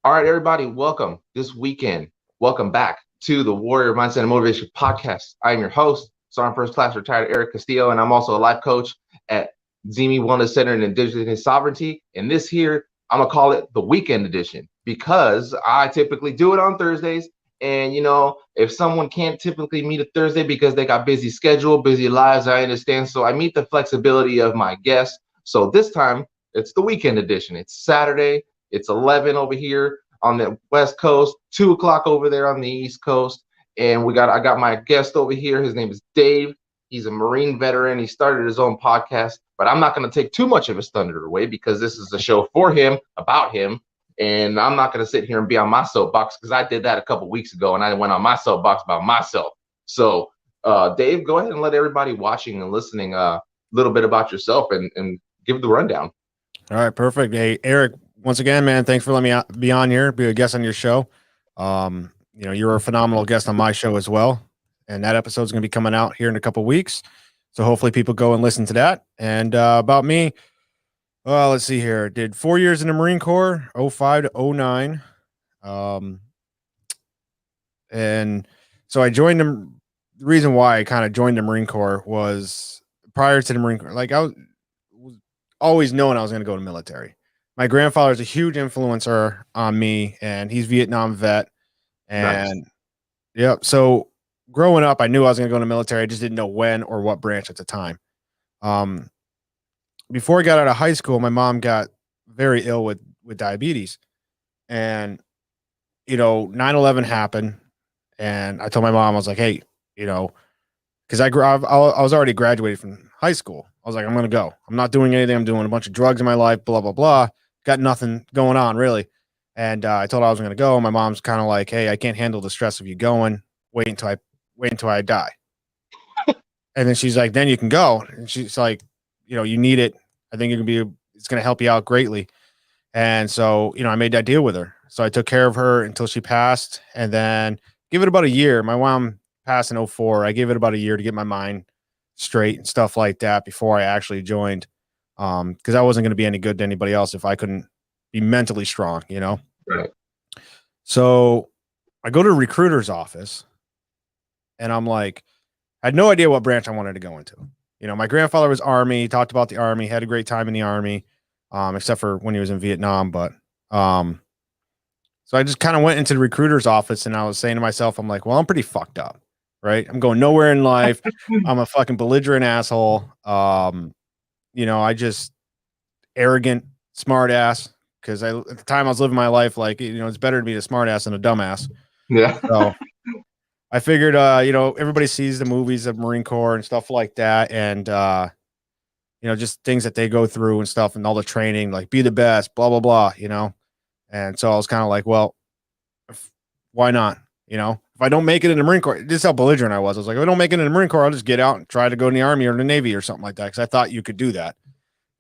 All right, everybody, welcome this weekend. Welcome back to the Warrior Mindset and Motivation Podcast. I'm your host, Sergeant First Class Retired Eric Castillo, and I'm also a life coach at Zimi Wellness Center and Indigenous Sovereignty. And this here, I'm going to call it the weekend edition because I typically do it on Thursdays. And, if someone can't typically meet a Thursday because they got busy schedule, busy lives, I understand. So I meet the flexibility of my guests. So this time, it's the weekend edition. It's Saturday. It's 11 over here on the West Coast, 2 o'clock over there on the East Coast. And I got my guest over here. His name is Dave. He's a Marine veteran. He started his own podcast, but I'm not going to take too much of his thunder away because this is a show for him, about him. And I'm not going to sit here and be on my soapbox because I did that a couple weeks ago and I went on my soapbox about myself. So, Dave, go ahead and let everybody watching and listening a little bit about yourself and give the rundown. All right, perfect. Hey, Eric, once again, man, thanks for letting me be on here, be a guest on your show. You're a phenomenal guest on my show as well. And that episode is going to be coming out here in a couple of weeks. So hopefully people go and listen to that. And about me, let's see here. Did 4 years in the Marine Corps, 05 to 09. And so I joined them. The reason why I kind of joined the Marine Corps was prior to the Marine Corps. Like I was always knowing I was going to go to military. My grandfather is a huge influencer on me, and he's Vietnam vet. And nice. So growing up, I knew I was going to go to the military. I just didn't know when or what branch at the time. Before I got out of high school, my mom got very ill with diabetes. And, 9/11 happened. And I told my mom, I was like, hey, because I was already graduated from high school. I was like, I'm going to go. I'm not doing anything. I'm doing a bunch of drugs in my life, blah, blah, blah. Got nothing going on, really. And I told her I was going to go. My mom's kind of like, hey, I can't handle the stress of you going. Wait until I die. And then she's like, then you can go. And she's like, you need it. I think it's going to help you out greatly. And so, I made that deal with her. So I took care of her until she passed. And then give it about a year. My mom passed in 04. I gave it about a year to get my mind straight and stuff like that before I actually joined. Because I wasn't going to be any good to anybody else if I couldn't be mentally strong, Right. So I go to a recruiter's office and I'm like, I had no idea what branch I wanted to go into. My grandfather was Army, talked about the Army, had a great time in the Army, except for when he was in Vietnam. But so I just kind of went into the recruiter's office and I was saying to myself, I'm like, well, I'm pretty fucked up, right? I'm going nowhere in life. I'm a fucking belligerent asshole. I just arrogant, smart ass. Because at the time I was living my life like, it's better to be a smart ass than a dumbass. Yeah. So I figured, everybody sees the movies of Marine Corps and stuff like that. And, just things that they go through and stuff and all the training, like be the best, blah, blah, blah, And so I was kind of like, well, why not? If I don't make it in the Marine Corps, this is how belligerent I was. I was like, if I don't make it in the Marine Corps, I'll just get out and try to go in the Army or the Navy or something like that. Because I thought you could do that,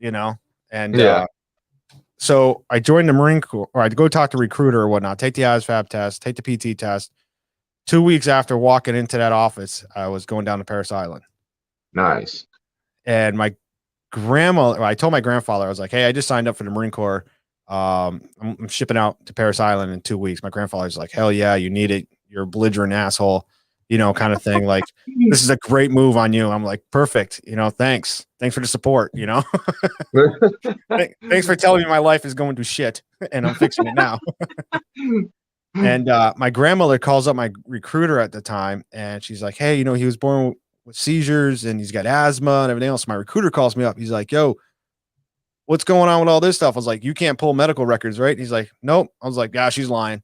And yeah. So I joined the Marine Corps, or I'd go talk to a recruiter or whatnot, take the ISFAB test, take the PT test. 2 weeks after walking into that office, I was going down to Parris Island. Nice. And I told my grandfather, I was like, hey, I just signed up for the Marine Corps. I'm shipping out to Parris Island in 2 weeks. My grandfather's like, hell yeah, you need it. You're a belligerent asshole, kind of thing. Like, this is a great move on you. I'm like, perfect. Thanks. Thanks for the support, Thanks for telling me my life is going to shit and I'm fixing it now. And my grandmother calls up my recruiter at the time and she's like, hey, he was born with seizures and he's got asthma and everything else. My recruiter calls me up. He's like, yo, what's going on with all this stuff? I was like, you can't pull medical records, right? He's like, nope. I was like, yeah, she's lying.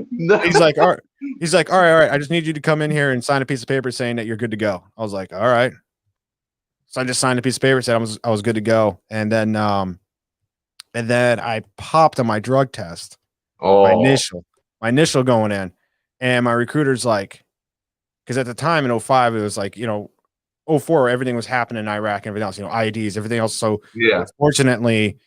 He's like, all right. I just need you to come in here and sign a piece of paper saying that you're good to go. I was like, all right. So I just signed a piece of paper, said I was good to go. And then I popped on my drug test. Oh, my initial going in. And my recruiter's like, because at the time in 05, it was like, 04, everything was happening in Iraq and everything else, IEDs, everything else. So yeah, unfortunately,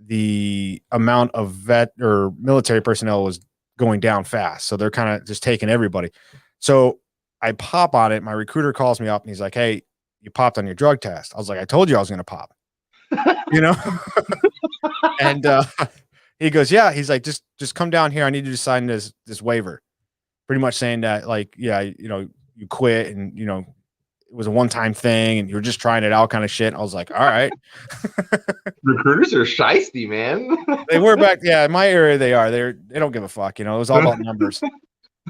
the amount of vet or military personnel was going down fast. So they're kind of just taking everybody. So I pop on it. My recruiter calls me up and he's like, hey, you popped on your drug test. I was like, I told you I was going to pop, And he goes, yeah. He's like, just come down here. I need you to sign this waiver. Pretty much saying that, like, yeah, you quit and, it was a one-time thing and you were just trying it out kind of shit. I was like, all right. Recruiters are shiesty, man. They were back. Yeah. In my area, they are. They don't give a fuck. It was all about numbers.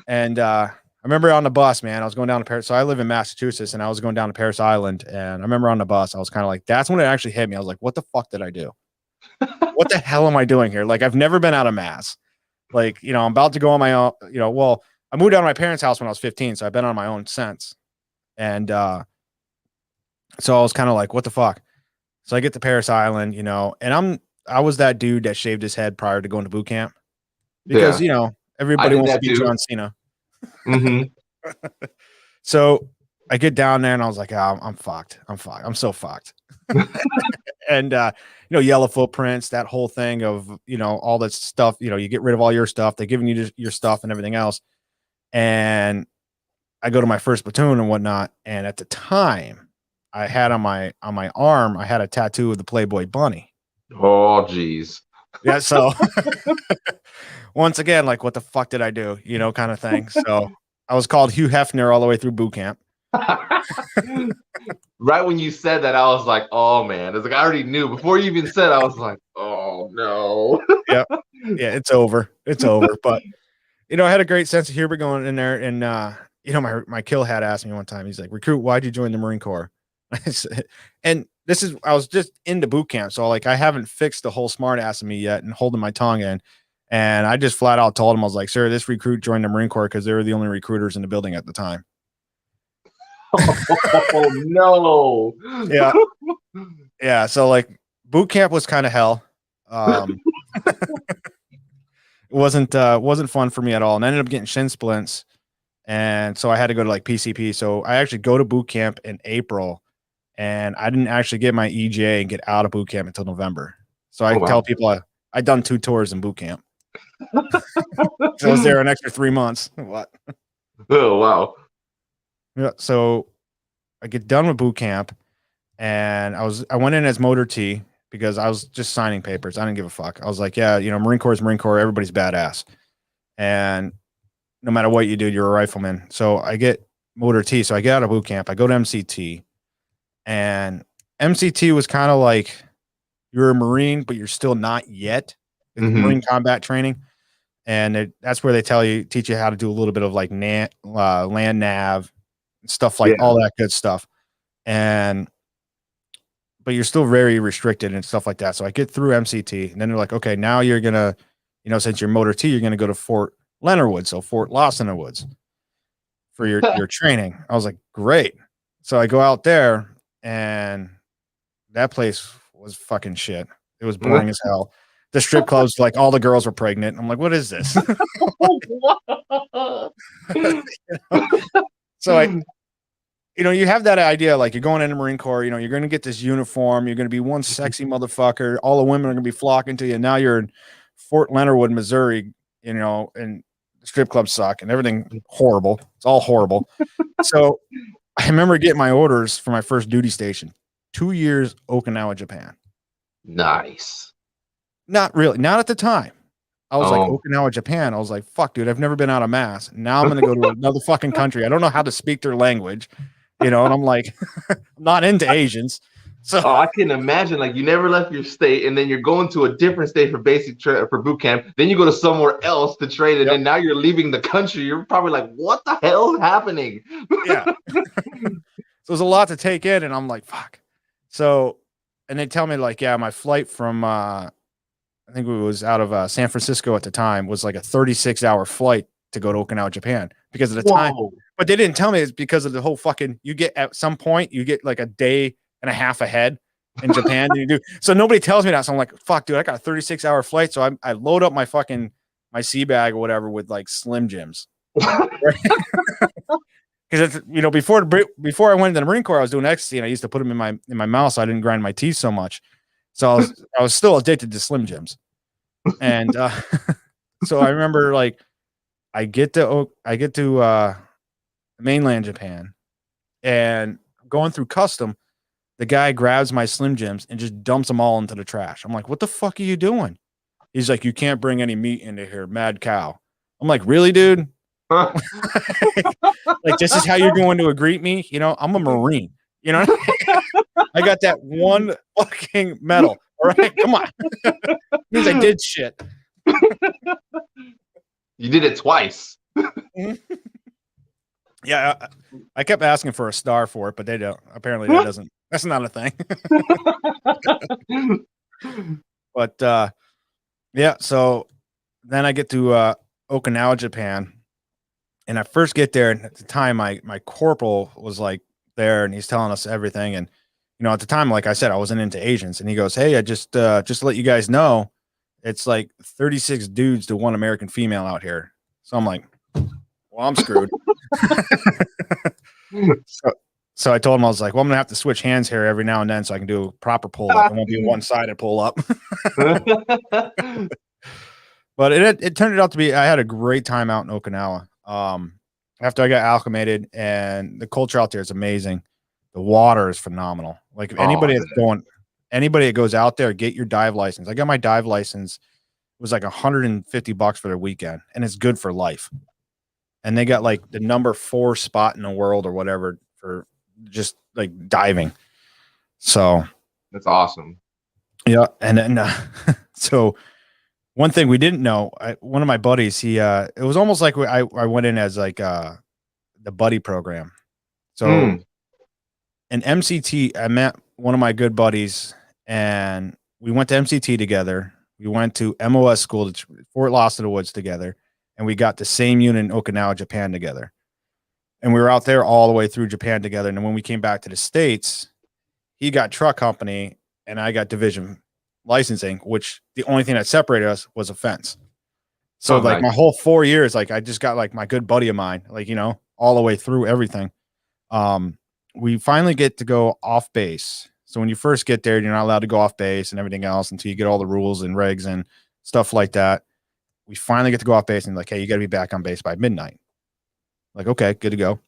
And I remember on the bus, man, I was going down to Paris. So I live in Massachusetts and I was going down to Paris Island. And I remember on the bus, I was kind of like, that's when it actually hit me. I was like, what the fuck did I do? What the hell am I doing here? Like, I've never been out of Mass. Like, I'm about to go on my own, well, I moved out of my parents' house when I was 15. So I've been on my own since. And so I was kind of like, what the fuck? So I get to Paris Island, and I was that dude that shaved his head prior to going to boot camp because, everybody wants to be John Cena. Mm-hmm. So I get down there and I was like, oh, I'm fucked. I'm so fucked. And, yellow footprints, that whole thing of, all that stuff, you get rid of all your stuff. They're giving you your stuff and everything else. And I go to my first platoon and whatnot. And at the time I had on my arm, I had a tattoo of the Playboy bunny. Oh, geez. Yeah. So once again, like, what the fuck did I do? Kind of thing. So I was called Hugh Hefner all the way through boot camp. Right when you said that, I was like, oh man. It's like I already knew before you even said, I was like, oh no. Yeah. Yeah, it's over. It's over. But I had a great sense of humor going in there. And my kill hat asked me one time, he's like, recruit, why'd you join the Marine Corps? And I was just into boot camp. So like I haven't fixed the whole smart ass of me yet and holding my tongue in. And I just flat out told him, I was like, sir, this recruit joined the Marine Corps because they were the only recruiters in the building at the time. Oh no. Yeah. Yeah. So like boot camp was kind of hell. It wasn't fun for me at all. And I ended up getting shin splints. And so I had to go to like PCP. So I actually go to boot camp in April and I didn't actually get my EJ and get out of boot camp until November. So I tell people I'd done 2 tours in boot camp. So I was there an extra 3 months. What? Oh, wow. Yeah. So I get done with boot camp and I went in as motor T because I was just signing papers. I didn't give a fuck. I was like, yeah, Marine Corps is Marine Corps. Everybody's badass. And no matter what you do, you're a rifleman. So I get motor T. So I get out of boot camp. I go to MCT and MCT was kind of like, you're a Marine, but you're still not yet. It's Marine combat training. And that's where they teach you how to do a little bit of like land nav, stuff like all that good stuff. But you're still very restricted and stuff like that. So I get through MCT and then they're like, okay, now you're going to, since you're motor T, you're going to go to Fort Leonard Wood. So Fort Lawson in the Woods for your training. I was like, great. So I go out there and that place was fucking shit. It was boring as hell. The strip clubs, like all the girls were pregnant. I'm like, what is this? So you have that idea, like you're going into Marine Corps, you're going to get this uniform. You're going to be one sexy motherfucker. All the women are going to be flocking to you. Now you're in Fort Leonard Wood, Missouri, and the strip clubs suck and everything horrible. It's all horrible. So I remember getting my orders for my first duty station, 2 years, Okinawa, Japan. Nice. Not really. Not at the time. I was like, Okinawa, Japan. I was like, fuck, dude, I've never been out of Mass. Now I'm going to go to another fucking country. I don't know how to speak their language, and I'm like, I'm not into Asians. So I can imagine, like, you never left your state, and then you're going to a different state for for boot camp. Then you go to somewhere else to train, and then now you're leaving the country. You're probably like, what the hell is happening? Yeah. So there's a lot to take in, and I'm like, fuck. So, and they tell me like, yeah, my flight from, I think it was out of San Francisco at the time, was like a 36-hour flight to go to Okinawa, Japan because of the time. But they didn't tell me it's because of the whole fucking, at some point you get like a day and a half ahead in Japan than you do. So nobody tells me that. So I'm like, fuck, dude, I got a 36-hour flight. So I load up my sea bag or whatever with like Slim Jims. Because before I went into the Marine Corps, I was doing ecstasy and I used to put them in my mouth so I didn't grind my teeth so much. So I was still addicted to Slim Jims. And so I remember like I get to mainland Japan and going through custom, the guy grabs my Slim Jims and just dumps them all into the trash. I'm like, what the fuck are you doing? He's like, you can't bring any meat into here, mad cow. I'm like, really, dude? Like, this is how you're going to greet me? You know, I'm a Marine. You know, I got that one fucking medal. All right, come on. Means I did shit. You did it twice. Yeah, I kept asking for a star for it, but they don't. Apparently, that's not a thing. But yeah, so then I get to Okinawa, Japan, and I first get there, and at the time, my corporal was like there, and he's telling us everything. And you know, at the time, like I said, I wasn't into Asians, and he goes, "Hey, I just to let you guys know, it's like 36 dudes to one American female out here." So I'm like, "Well, I'm screwed." So I told him, I was like, "Well, I'm gonna have to switch hands here every now and then so I can do a proper pull up. It won't be a one-sided pull up." But it turned out to be, I had a great time out in Okinawa. After I got acclimated, and the culture out there is amazing. The water is phenomenal. Like if anybody that goes out there, get your dive license. I got my dive license. It was like $150 for the weekend, and it's good for life. And they got like the number 4 spot in the world or whatever for just like diving. So that's awesome. Yeah. And then, so one thing we didn't know, one of my buddies, it was almost like I went in as like the buddy program. So in MCT, I met one of my good buddies, and we went to MCT together. We went to MOS school to Fort Lost in the Woods together, and we got the same unit in Okinawa, Japan together. And we were out there all the way through Japan together. And then when we came back to the States, he got truck company and I got division licensing, which the only thing that separated us was a fence. So my whole 4 years, like I just got like my good buddy of mine, like, you know, all the way through everything. We finally get to go off base. So when you first get there, you're not allowed to go off base and everything else until you get all the rules and regs and stuff like that. We finally get to go off base and like, hey, you got to be back on base by midnight. Like, okay, good to go.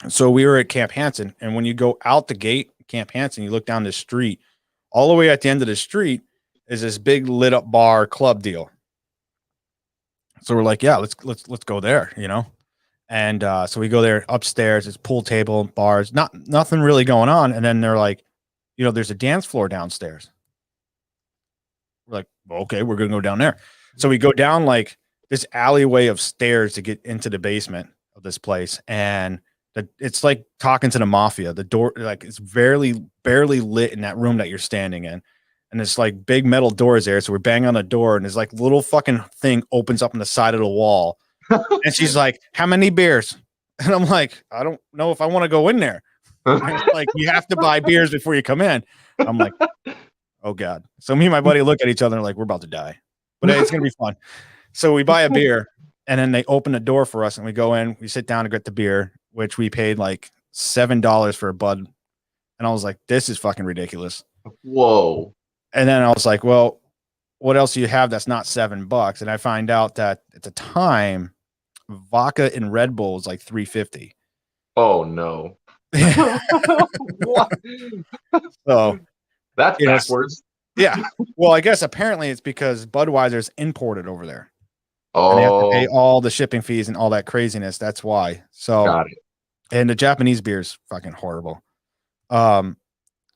So we were at Camp Hansen, and when you go out the gate, Camp Hansen, you look down the street, all the way at the end of the street is this big lit up bar club deal. So we're like, yeah, let's go there, you know? And so we go there upstairs, it's pool table, bars, nothing really going on. And then they're like, you know, there's a dance floor downstairs. We're like, well, okay, we're going to go down there. So we go down like this alleyway of stairs to get into the basement of this place. And it's like talking to the mafia. The door, like it's barely lit in that room that you're standing in. And it's like big metal doors there. So we're banging on the door, and this like little fucking thing opens up on the side of the wall. And she's like, how many beers? And I'm like, I don't know if I want to go in there. Like, you have to buy beers before you come in. I'm like, oh God. So me and my buddy look at each other and like, we're about to die, but hey, it's going to be fun. So we buy a beer, and then they open the door for us, and we go in, we sit down and get the beer, which we paid like $7 for a Bud. And I was like, this is fucking ridiculous. Whoa. And then I was like, well, what else do you have that's not $7? And I find out that at the time, vodka and Red Bull was like $3.50. Oh no. What? So that's backwards. Yeah. Well, I guess apparently it's because Budweiser's imported over there. Oh. And they have to pay all the shipping fees and all that craziness. That's why. So got it. And the Japanese beer is fucking horrible.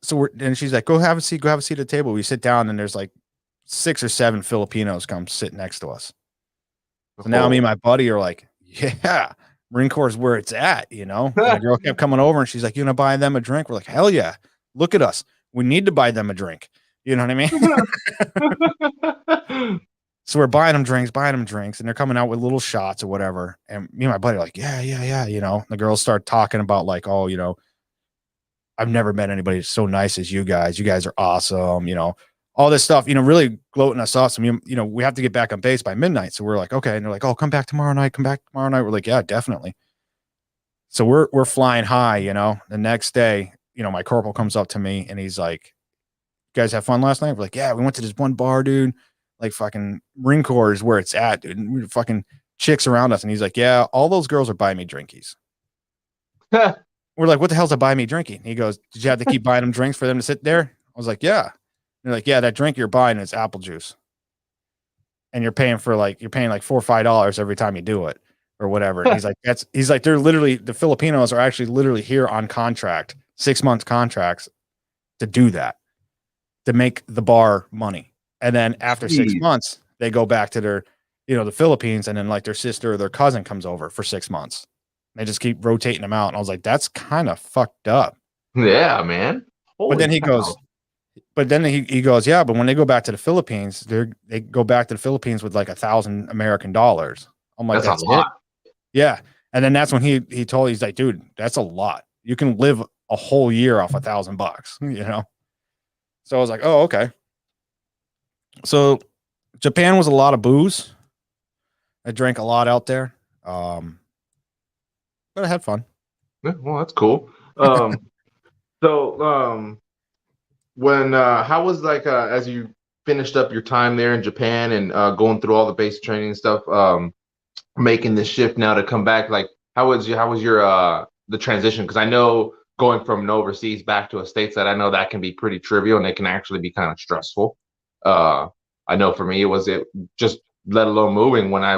So and she's like, go have a seat at the table. We sit down, and there's like 6 or 7 Filipinos come sit next to us. So now me and my buddy are like, yeah, Marine Corps is where it's at, you know? And the girl kept coming over, and she's like, you want to buy them a drink? We're like, hell yeah. Look at us. We need to buy them a drink. You know what I mean? So we're buying them drinks, and they're coming out with little shots or whatever. And me and my buddy are like, yeah. You know, the girls start talking about like, oh, you know, I've never met anybody so nice as you guys. You guys are awesome. You know, all this stuff, you know, really gloating us awesome. You know, we have to get back on base by midnight. So we're like, okay. And they're like, oh, come back tomorrow night. We're like, yeah, definitely. So we're flying high, you know. The next day, you know, my corporal comes up to me and he's like, you guys have fun last night? We're like, yeah, we went to this one bar, dude. Like fucking Marine Corps is where it's at, dude. And we're fucking chicks around us. And he's like, yeah, all those girls are buying me drinkies. We're like, what the hell's a buy me drinky? And he goes, did you have to keep buying them drinks for them to sit there? I was like, yeah. And they're like, yeah, that drink you're buying is apple juice. and you're paying like $4 or $5 every time you do it or whatever. And he's like, they're literally, the Filipinos are actually literally here on contract, 6 months contracts to do that, to make the bar money. And then after 6 months, they go back to their, the Philippines, and then like their sister or their cousin comes over for 6 months. They just keep rotating them out. And I was like, that's kind of fucked up. Yeah, man. But then he goes, yeah, but when they go back to the Philippines, they go back to the Philippines with like $1,000 American dollars. I'm like, that's a lot. Yeah. And then that's when he's like, dude, that's a lot. You can live a whole year off $1,000, So I was like, oh, okay. So Japan was a lot of booze. I drank a lot out there. But I had fun. Yeah, well, that's cool. When how was like as you finished up your time there in Japan and going through all the basic training and stuff, making this shift now to come back, like how was your the transition? Because I know going from overseas back to a stateside, I know that can be pretty trivial and it can actually be kind of stressful. I know for me it just, let alone moving, when I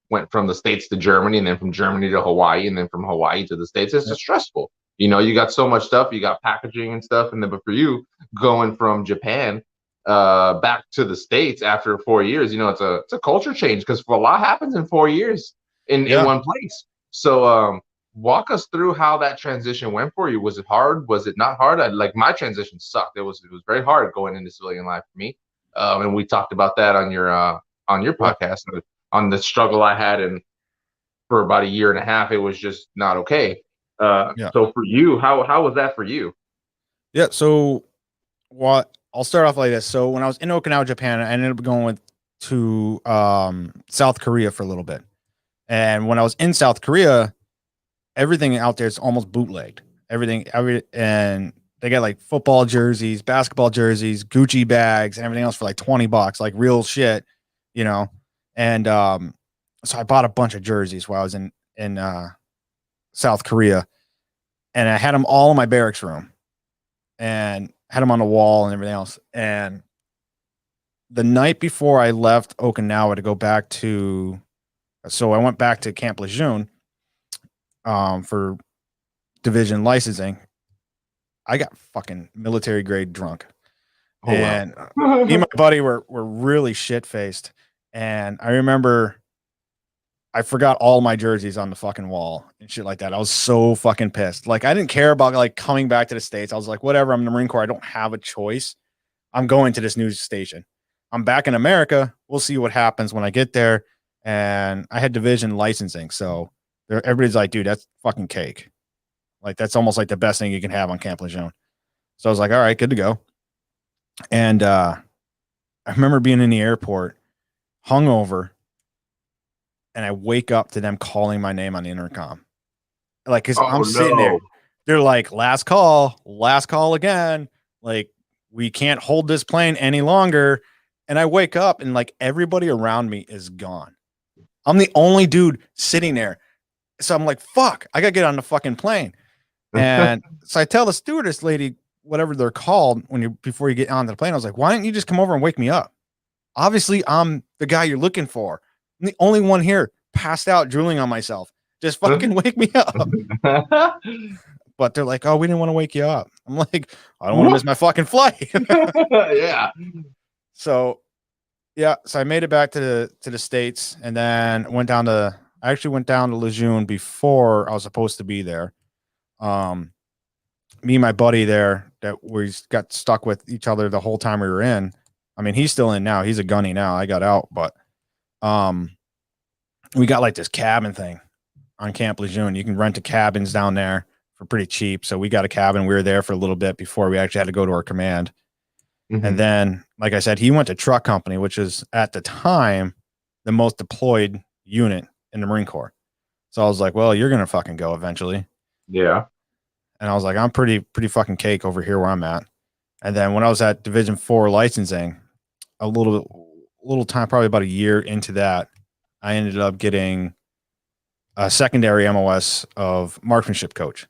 went from the States to Germany and then from Germany to Hawaii and then from Hawaii to the States, it's just stressful. You got so much stuff, you got packaging and stuff, and then but for you going from Japan back to the States after 4 years, it's a culture change, because a lot happens in 4 years in one place. So walk us through how that transition went for you. Was it hard? Was it not hard? Like my transition sucked. It was very hard going into civilian life for me. And we talked about that on your podcast, on the struggle I had, and for about a year and a half, it was just not okay. So for you, how was that for you? Yeah. So I'll start off like this. So when I was in Okinawa, Japan, I ended up going to South Korea for a little bit. And when I was in South Korea, everything out there is almost bootlegged. And they got like football jerseys, basketball jerseys, Gucci bags, and everything else for like $20, like real shit, And so I bought a bunch of jerseys while I was in South Korea, and I had them all in my barracks room, and had them on the wall and everything else. And the night before I left Okinawa to go back so I went back to Camp Lejeune for division licensing. I got fucking military grade drunk. Oh, and wow. Me and my buddy were really shit faced. And I remember I forgot all my jerseys on the fucking wall and shit like that. I was so fucking pissed. Like, I didn't care about like coming back to the States. I was like, whatever, I'm in the Marine Corps. I don't have a choice. I'm going to this news station. I'm back in America. We'll see what happens when I get there. And I had division licensing. So everybody's like, dude, that's fucking cake. Like, that's almost like the best thing you can have on Camp Lejeune. So I was like, all right, good to go. And I remember being in the airport, hungover, and I wake up to them calling my name on the intercom. Like, cause I'm sitting there. They're like, last call again. Like, we can't hold this plane any longer. And I wake up and like everybody around me is gone. I'm the only dude sitting there. So I'm like, fuck, I gotta get on the fucking plane. And so I tell the stewardess lady, whatever they're called, before you get on the plane, I was like, why didn't you just come over and wake me up? Obviously, I'm the guy you're looking for. I'm the only one here passed out, drooling on myself. Just fucking wake me up. But they're like, oh, we didn't want to wake you up. I'm like, I don't want to miss my fucking flight. Yeah. So I made it back to the States, and then I went down to Lejeune before I was supposed to be there. Me and my buddy there that we got stuck with each other the whole time we were in. I mean, he's still in now. He's a gunny now. I got out, but we got like this cabin thing on Camp Lejeune. You can rent the cabins down there for pretty cheap. So we got a cabin. We were there for a little bit before we actually had to go to our command. Mm-hmm. And then, like I said, he went to truck company, which is at the time the most deployed unit in the Marine Corps. So I was like, well, you're going to fucking go eventually. Yeah. And I was like, I'm pretty fucking cake over here where I'm at. And then when I was at Division 4 licensing, a little time, probably about a year into that, I ended up getting a secondary MOS of marksmanship coach.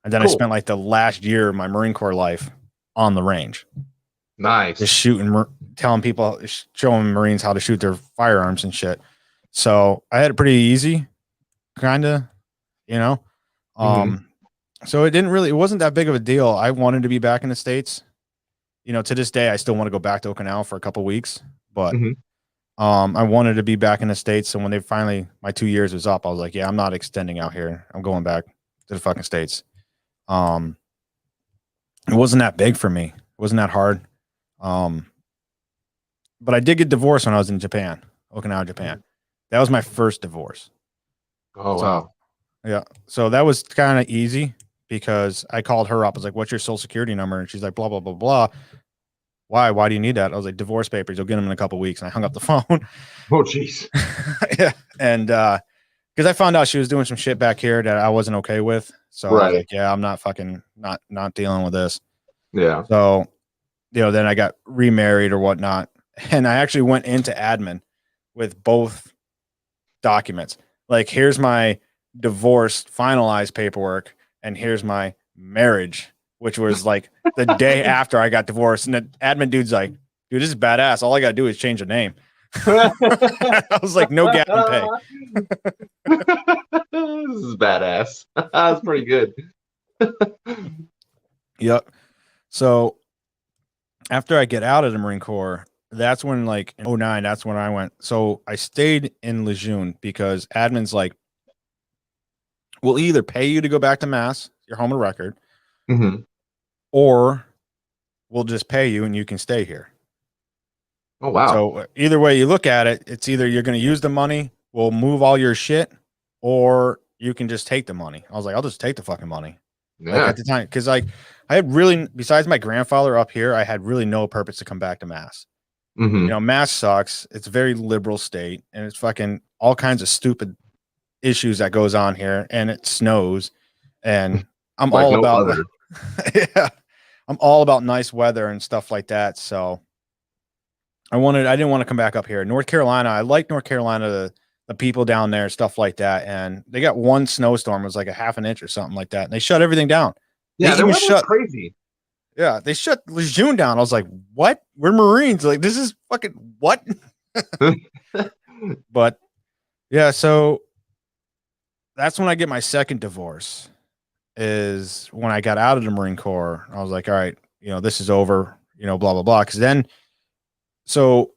And then cool. I spent like the last year of my Marine Corps life on the range. Nice. just shooting, telling people, showing Marines how to shoot their firearms and shit. So I had it pretty easy, kind of, you know. So it wasn't that big of a deal. I wanted to be back in the States. You know, to this day, I still want to go back to Okinawa for a couple weeks, but I wanted to be back in the States. So when they finally, my 2 years was up, I was like, yeah, I'm not extending out here. I'm going back to the fucking States. It wasn't that big for me. It wasn't that hard. But I did get divorced when I was in Japan, Okinawa, Japan. That was my first divorce. Oh, wow. Yeah. So that was kind of easy because I called her up. I was like, what's your social security number? And she's like, blah, blah, blah, blah. Why? Why do you need that? I was like, divorce papers. You'll get them in a couple of weeks. And I hung up the phone. Oh, jeez. Yeah. And because I found out she was doing some shit back here that I wasn't okay with. So I was like, yeah, I'm not fucking not dealing with this. Yeah. So, you know, then I got remarried or whatnot. And I actually went into admin with both documents. Like, here's my divorce finalized paperwork, and here's my marriage, which was like the day after I got divorced. And the admin dude's like, dude, this is badass. All I got to do is change the name. I was like, no gap in pay. This is badass. That's pretty good. Yep. So after I get out of the Marine Corps, that's when, like, in 2009, that's when I went. So I stayed in Lejeune because admin's like, we'll either pay you to go back to Mass, your home of record, or we'll just pay you and you can stay here. Oh, wow. So either way you look at it, it's either you're going to use the money, we'll move all your shit, or you can just take the money. I was like, I'll just take the fucking money. Yeah. Like, at the time, because like I had really, besides my grandfather up here, I had really no purpose to come back to Mass. You know, Mass sucks. It's a very liberal state, and it's fucking all kinds of stupid issues that goes on here, and it snows, and I'm like all no about other. yeah, I'm all about nice weather and stuff like that. So I didn't want to come back up here. North Carolina, I like North Carolina, the people down there, stuff like that. And they got one snowstorm, it was like a half an inch or something like that, and they shut everything down. Yeah, they were crazy. Yeah, they shut Lejeune down. I was like, what? We're Marines. Like, this is fucking what? But yeah, so that's when I get my second divorce, is when I got out of the Marine Corps. I was like, all right, you know, this is over, you know, blah, blah, blah. Because then, so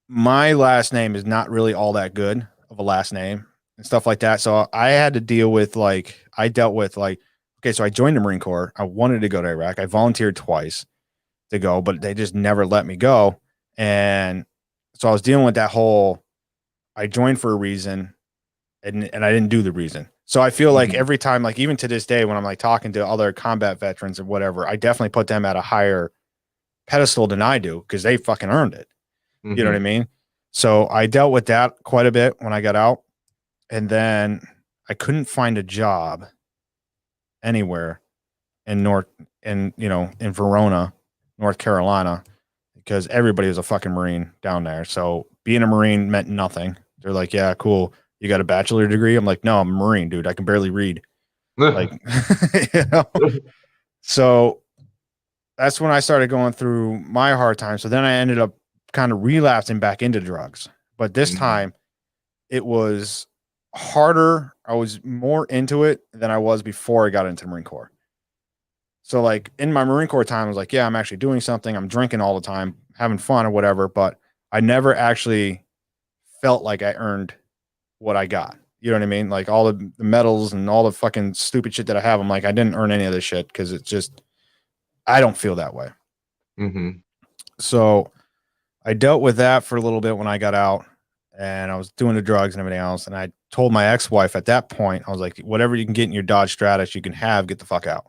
my last name is not really all that good of a last name and stuff like that. So I had to deal with, like, okay, so I joined the Marine Corps. I wanted to go to Iraq. I volunteered twice to go, but they just never let me go. And so I was dealing with that whole, I joined for a reason, and I didn't do the reason. So I feel like every time, like even to this day, when I'm like talking to other combat veterans or whatever, I definitely put them at a higher pedestal than I do, because they fucking earned it. You know what I mean? So I dealt with that quite a bit when I got out. And then I couldn't find a job anywhere in in Verona, North Carolina, because everybody was a fucking Marine down there. So being a Marine meant nothing. They're like, yeah, cool. You got a bachelor degree? I'm like, no, I'm a Marine, dude. I can barely read. Like, you know? So that's when I started going through my hard time. So then I ended up kind of relapsing back into drugs. But this time it was harder. I was more into it than I was before I got into the Marine Corps. So like in my Marine Corps time, I was like, yeah, I'm actually doing something. I'm drinking all the time, having fun or whatever. But I never actually felt like I earned what I got. You know what I mean? Like all the medals and all the fucking stupid shit that I have. I'm like, I didn't earn any of this shit, because it's just, I don't feel that way. So I dealt with that for a little bit when I got out, and I was doing the drugs and everything else. And I told my ex-wife at that point, I was like, whatever you can get in your Dodge Stratus, you can have, get the fuck out.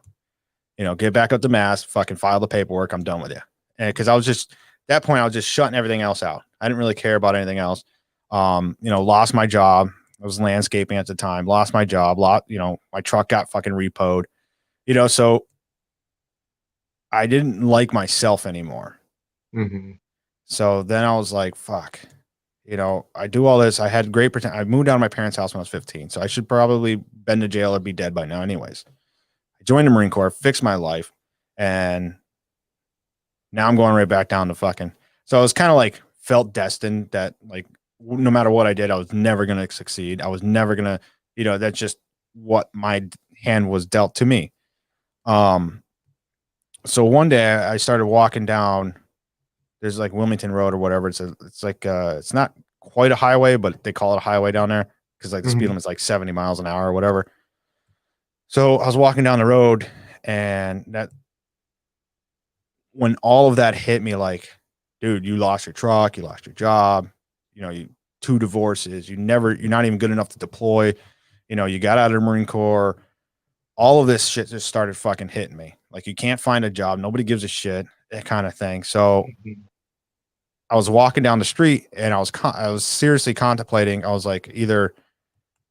You know, get back up to Mass, fucking file the paperwork. I'm done with you. And because I was just, at that point, I was just shutting everything else out. I didn't really care about anything else. You know, lost my job. I was landscaping at the time, lost my job, my truck got fucking repoed, you know, so I didn't like myself anymore. So then I was like, fuck, you know, I do all this. I had great I moved out of my parents' house when I was 15. So I should probably been to jail or be dead by now anyways. I joined the Marine Corps, fixed my life. And Now I'm going right back down to fucking. So I was kind of like felt destined that like no matter what I did, I was never going to succeed. I was never going to, that's just what my hand was dealt to me. So one day I started walking down, there's like Wilmington Road or whatever. It's like, it's not quite a highway, but they call it a highway down there because like the speed limit is like 70 miles an hour or whatever. So I was walking down the road, and that when all of that hit me, like, dude, you lost your truck, you lost your job, you 2 divorces, you're not even good enough to deploy, you got out of the Marine Corps. All of this shit just started fucking hitting me. Like, you can't find a job, nobody gives a shit, that kind of thing. So I was walking down the street, and I was seriously contemplating. I was like,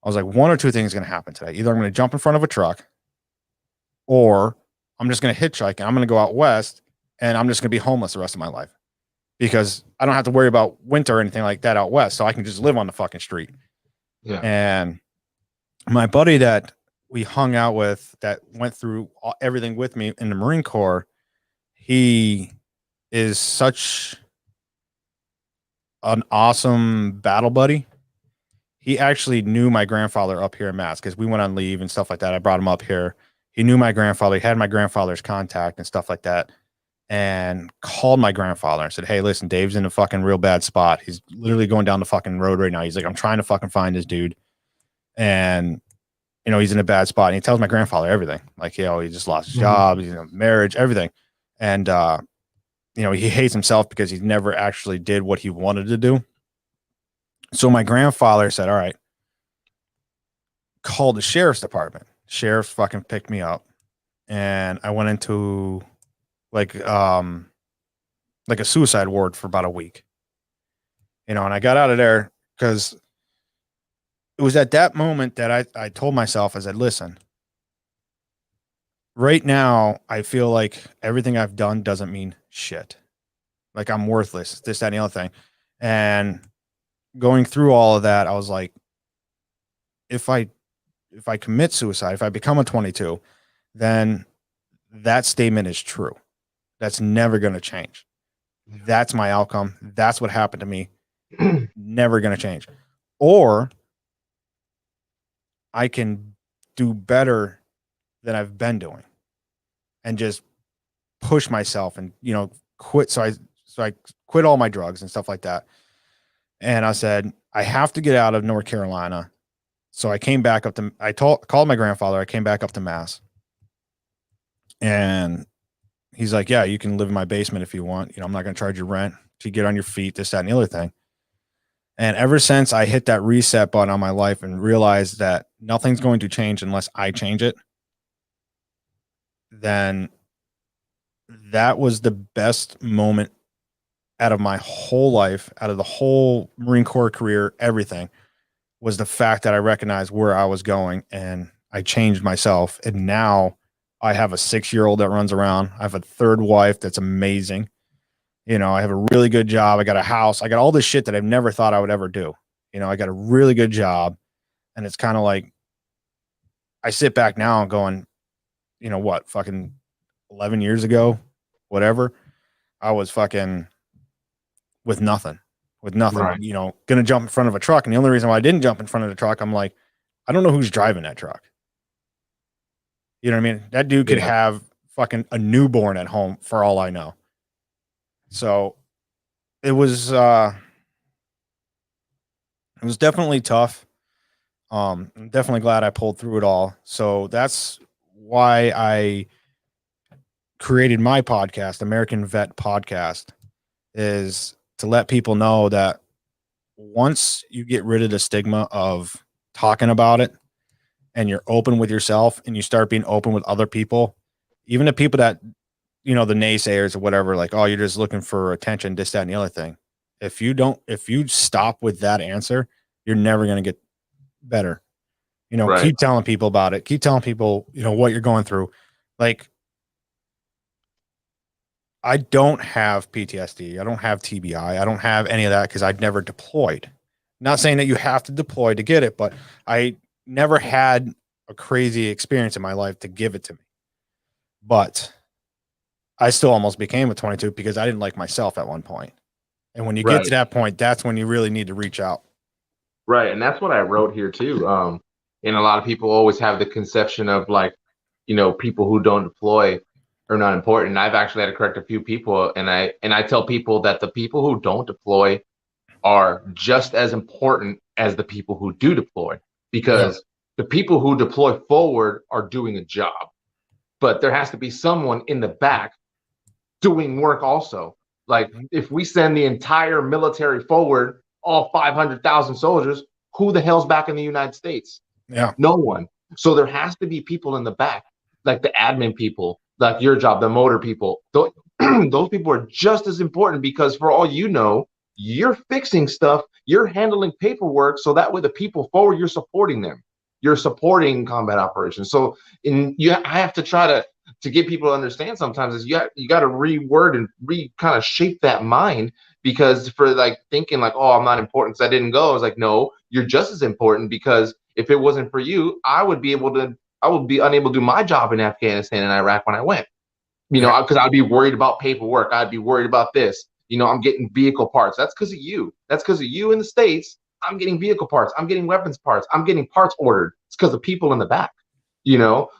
one or two things going to happen today. Either I'm going to jump in front of a truck, or I'm just going to hitchhike and I'm going to go out west, and I'm just going to be homeless the rest of my life because I don't have to worry about winter or anything like that out west. So I can just live on the fucking street. Yeah. And my buddy that we hung out with, that went through everything with me in the Marine Corps, he is such an awesome battle buddy. He actually knew my grandfather up here in Mass because we went on leave and stuff like that. I brought him up here. He knew my grandfather. He had my grandfather's contact and stuff like that, and called my grandfather and said, "Hey, listen, Dave's in a fucking real bad spot. He's literally going down the fucking road right now. He's like, I'm trying to fucking find this dude. And, he's in a bad spot." And he tells my grandfather everything. Like, he just lost his job, marriage, everything. And, he hates himself because he never actually did what he wanted to do. So my grandfather said, all right, call the sheriff's department. Sheriff fucking picked me up, and I went into like a suicide ward for about a week, and I got out of there because it was at that moment that I told myself, I said, listen, right now, I feel like everything I've done doesn't mean shit. Like, I'm worthless, this, that, and the other thing. And going through all of that, I was like, if I commit suicide, if I become a 22, then that statement is true. That's never going to change. That's my outcome. That's what happened to me. Never going to change. Or I can do better than I've been doing and just push myself and, quit. So I quit all my drugs and stuff like that. And I said, I have to get out of North Carolina. So I came back up to, called my grandfather. I came back up to Mass, and he's like, yeah, you can live in my basement if you want. I'm not going to charge you rent to get on your feet, this, that, and the other thing. And ever since I hit that reset button on my life and realized that nothing's going to change unless I change it, then that was the best moment out of my whole life, out of the whole Marine Corps career, everything, was the fact that I recognized where I was going, and I changed myself. And now I have a 6-year-old that runs around. I have a third wife that's amazing. I have a really good job. I got a house. I got all this shit that I've never thought I would ever do. I got a really good job. And it's kind of like, I sit back now and going, what, fucking 11 years ago, whatever, I was fucking with nothing, right. Going to jump in front of a truck. And the only reason why I didn't jump in front of the truck, I'm like, I don't know who's driving that truck. You know what I mean? That dude could have fucking a newborn at home for all I know. So it was definitely tough. I'm definitely glad I pulled through it all. So that's why I created my podcast, American Vet Podcast, is to let people know that once you get rid of the stigma of talking about it, and you're open with yourself, and you start being open with other people, even the people that, the naysayers or whatever, like, oh, you're just looking for attention, this, that, and the other thing. If you stop with that answer, you're never going to get better. Right. Keep telling people about it. Keep telling people, what you're going through. Like, I don't have PTSD. I don't have TBI. I don't have any of that because I've never deployed. Not saying that you have to deploy to get it, but I never had a crazy experience in my life to give it to me. But I still almost became a 22 because I didn't like myself at one point. And when you get to that point, that's when you really need to reach out. Right. And that's what I wrote here too. And a lot of people always have the conception of like, people who don't deploy are not important. I've actually had to correct a few people, and I tell people that the people who don't deploy are just as important as the people who do deploy, because the people who deploy forward are doing a job, but there has to be someone in the back doing work also. Like if we send the entire military forward, all 500,000 soldiers, who the hell's back in the United States? Yeah. No one. So there has to be people in the back, like the admin people, like your job, the motor people. Those people are just as important, because for all you know, you're fixing stuff, you're handling paperwork, so that way the people forward, you're supporting them. You're supporting combat operations. So I have to try to get people to understand sometimes is you got to reword and kind of shape that mind, because for like thinking like, oh, I'm not important because I didn't go. I was like, no, you're just as important, because if it wasn't for you, I would be unable to do my job in Afghanistan and Iraq when I went, because I'd be worried about paperwork. I'd be worried about this. I'm getting vehicle parts. That's because of you. That's because of you in the States. I'm getting vehicle parts. I'm getting weapons parts. I'm getting parts ordered. It's because of people in the back,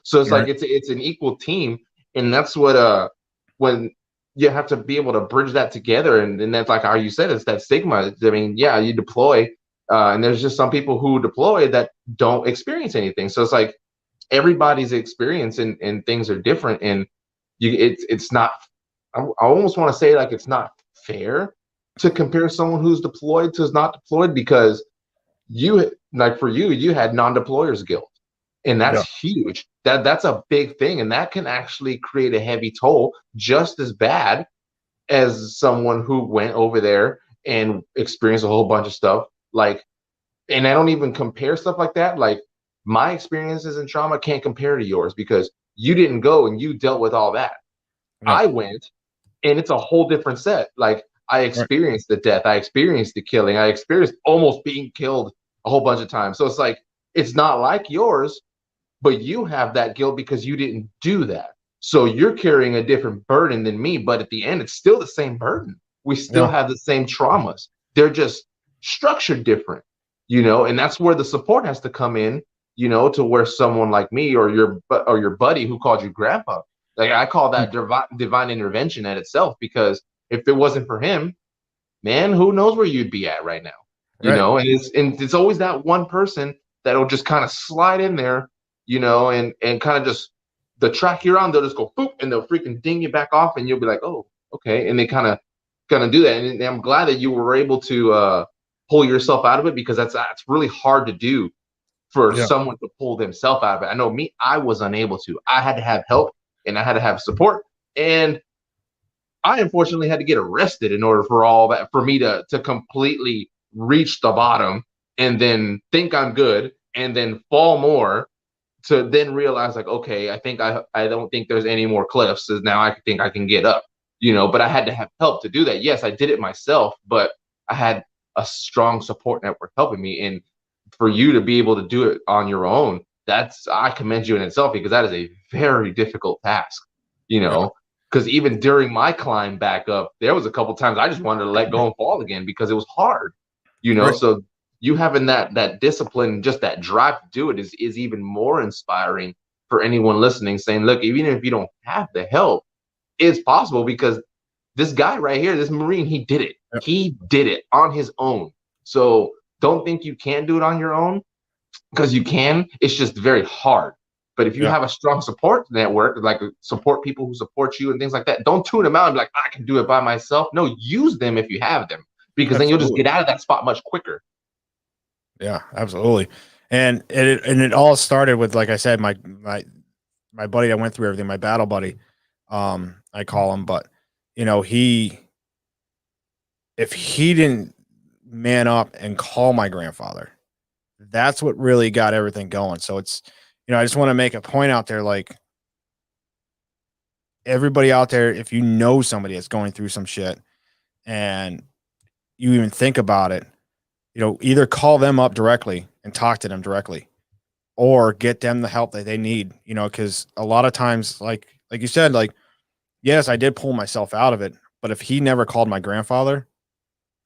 So it's like it's an equal team, and that's what when you have to be able to bridge that together, and that's like how you said, it's that stigma. I mean, yeah, you deploy, and there's just some people who deploy that don't experience anything. So it's like everybody's experience and things are different, and it's not. I almost want to say like it's not fair to compare someone who's deployed to who's not deployed, because for you had non-deployers guilt, and that's huge. That's a big thing, and that can actually create a heavy toll, just as bad as someone who went over there and experienced a whole bunch of stuff. Like, and I don't even compare stuff like that. Like, my experiences and trauma can't compare to yours, because you didn't go and you dealt with all that. I went, and it's a whole different set. Like, I experienced the death, I experienced the killing, I experienced almost being killed a whole bunch of times. So it's like, it's not like yours, but you have that guilt because you didn't do that. So you're carrying a different burden than me, but at the end, it's still the same burden. We still have the same traumas. They're just structured different, and that's where the support has to come in, to where someone like me or your buddy who called you grandpa, like I call that divine intervention at itself, because if it wasn't for him, man, who knows where you'd be at right now, and it's always that one person that'll just kind of slide in there, and kind of just the track you're on, they'll just go boop, and they'll freaking ding you back off, and you'll be like, oh, okay, and they kind of do that, and I'm glad that you were able to pull yourself out of it, because that's really hard to do for someone to pull themselves out of it. I know me, I was unable to. I had to have help, and I had to have support, and I unfortunately had to get arrested in order for all that, for me to completely reach the bottom and then think I'm good and then fall more, to then realize like, okay, I think I don't think there's any more cliffs, so now I think I can get up, but I had to have help to do that. Yes, I did it myself, but I had a strong support network helping me. And for you to be able to do it on your own, I commend you in itself, because that is a very difficult task, because even during my climb back up, there was a couple times I just wanted to let go and fall again, because it was hard, so you having that discipline, just that drive to do it is even more inspiring for anyone listening, saying, look, even if you don't have the help, it's possible, because this guy right here, this Marine, he did it. He did it on his own. So don't think you can do it on your own, because you can. It's just very hard. But if you have a strong support network, like support people who support you and things like that, don't tune them out and be like, I can do it by myself. No, use them if you have them, because then you'll just get out of that spot much quicker. Yeah, absolutely. And it all started with, like I said, my buddy that went through everything, my battle buddy, I call him, but if he didn't man up and call my grandfather, that's what really got everything going. So it's, I just want to make a point out there, like, everybody out there, if you know somebody that's going through some shit and you even think about it, either call them up directly and talk to them directly, or get them the help that they need, because a lot of times, like you said, like, yes, I did pull myself out of it, but if he never called my grandfather,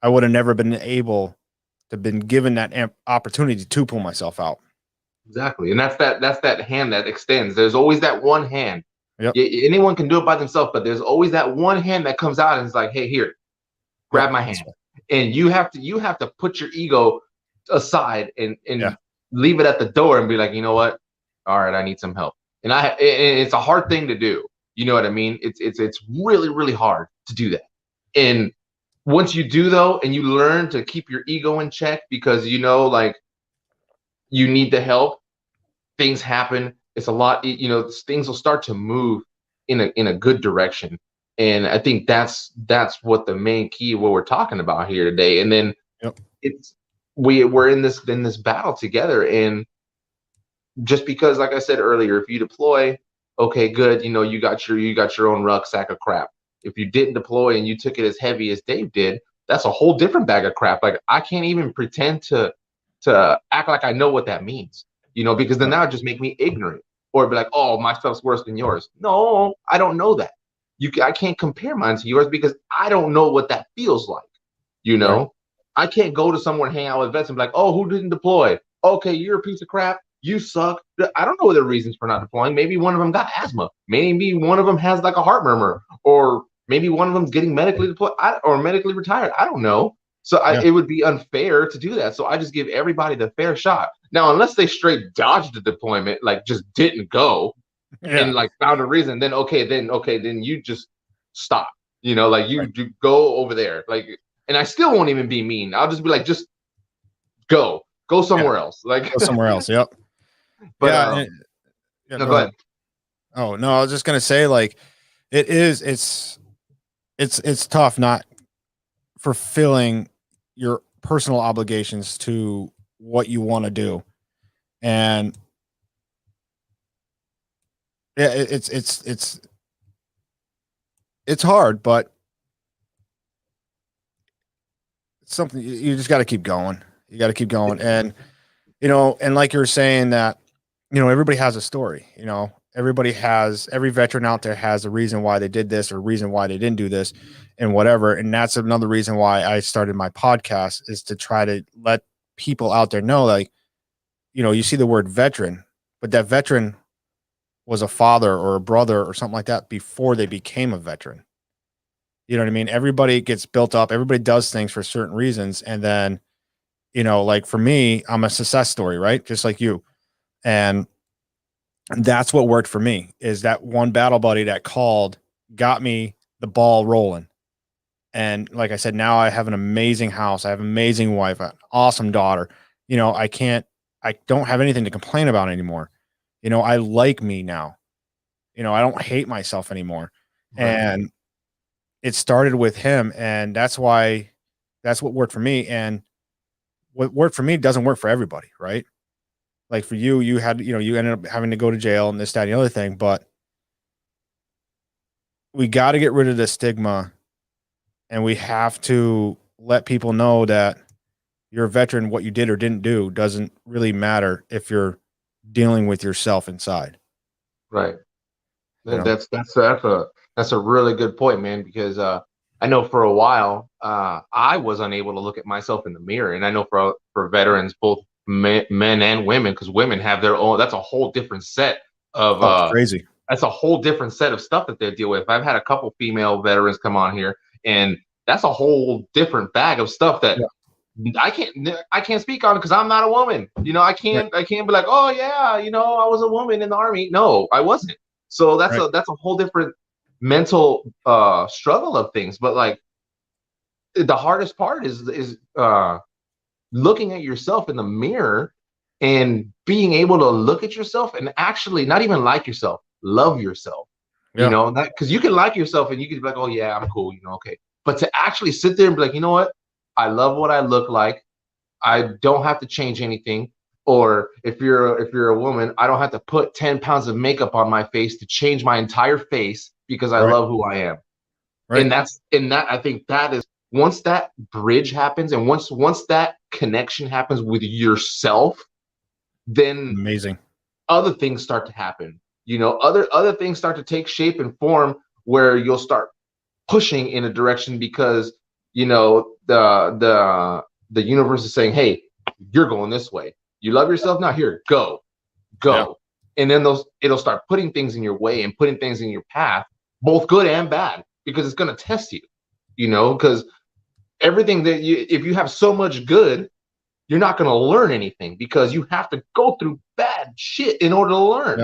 I would have never been able to been given that opportunity to pull myself out. Exactly. And that's that hand that extends. There's always that one hand. Yep. Anyone can do it by themselves, but there's always that one hand that comes out and is like, hey, here, grab Yep. my hand. And you have to put your ego aside and Yeah. leave it at the door and be like, you know what? All right, I need some help. And it's a hard thing to do. You know what I mean? It's really, really hard to do that. And once you do though, and you learn to keep your ego in check because you know, like, you need the help, things happen. It's a lot, things will start to move in a good direction. And I think that's what the main key what we're talking about here today. And then Yep. it's we're in this battle together. And just because, like I said earlier, if you deploy, okay, good, you got your own rucksack of crap. If you didn't deploy and you took it as heavy as Dave did, that's a whole different bag of crap. Like, I can't even pretend to act like I know what that means, because then that would just make me ignorant, or be like, oh, my stuff's worse than yours. No, I don't know that. I can't compare mine to yours because I don't know what that feels like. Right. I can't go to someone, hang out with vets and be like, oh, who didn't deploy? Okay, you're a piece of crap. You suck. I don't know their reasons for not deploying. Maybe one of them got asthma. Maybe one of them has like a heart murmur, or maybe one of them's getting medically deployed or medically retired. I don't know. So it would be unfair to do that. So I just give everybody the fair shot. Now, unless they straight dodged the deployment, like just didn't go, and like found a reason, then then you just stop. Like you go over there, like, and I still won't even be mean. I'll just be like, just go somewhere else. Like, Go somewhere else. Yep. But no, go ahead. Oh no, I was just gonna say, like, it's tough not fulfilling your personal obligations to what you want to do. And yeah, it's hard, but it's something you just got to keep going. You got to keep going. And, and like you were saying that, everybody has a story, every veteran out there has a reason why they did this or a reason why they didn't do this and whatever. And that's another reason why I started my podcast, is to try to let people out there know, like, you see the word veteran, but that veteran was a father or a brother or something like that before they became a veteran. You know what I mean? Everybody gets built up. Everybody does things for certain reasons. And then, like for me, I'm a success story, right? Just like you. And that's what worked for me, is that one battle buddy that called, got me the ball rolling. And like I said, now I have an amazing house. I have an amazing wife, an awesome daughter. I don't have anything to complain about anymore. I like me now. I don't hate myself anymore. Right. And it started with him. And that's what worked for me. And what worked for me doesn't work for everybody. Right. Like for you, you ended up having to go to jail and this, that, and the other thing, but we got to get rid of the stigma, and we have to let people know that you're a veteran. What you did or didn't do doesn't really matter if you're dealing with yourself inside. Right. That's a really good point, man, because I know for a while I was unable to look at myself in the mirror, and I know for veterans, both men and women, because women have their own. That's a whole different set of crazy. That's a whole different set of stuff that they deal with. I've had a couple female veterans come on here, and that's a whole different bag of stuff that I can't speak on, because I'm not a woman. I can't be like, oh yeah, I was a woman in the Army. No, I wasn't. So that's a whole different mental struggle of things. But like, the hardest part is looking at yourself in the mirror and being able to look at yourself and actually not even like yourself, love yourself. Because you can like yourself and you can be like, oh yeah, I'm cool, okay. But to actually sit there and be like, you know what, I love what I look like. I don't have to change anything. Or if you're a woman, I don't have to put 10 pounds of makeup on my face to change my entire face, because I love who I am. Right. And that I think that is, once that bridge happens, and once that connection happens with yourself, then amazing other things start to happen. Other things start to take shape and form where you'll start pushing in a direction because you know the universe is saying, hey, you're going this way. You love yourself now, here, go. Yeah. And then it'll start putting things in your way and putting things in your path, both good and bad, because it's going to test you, because everything that if you have so much good, you're not going to learn anything because you have to go through bad shit in order to learn.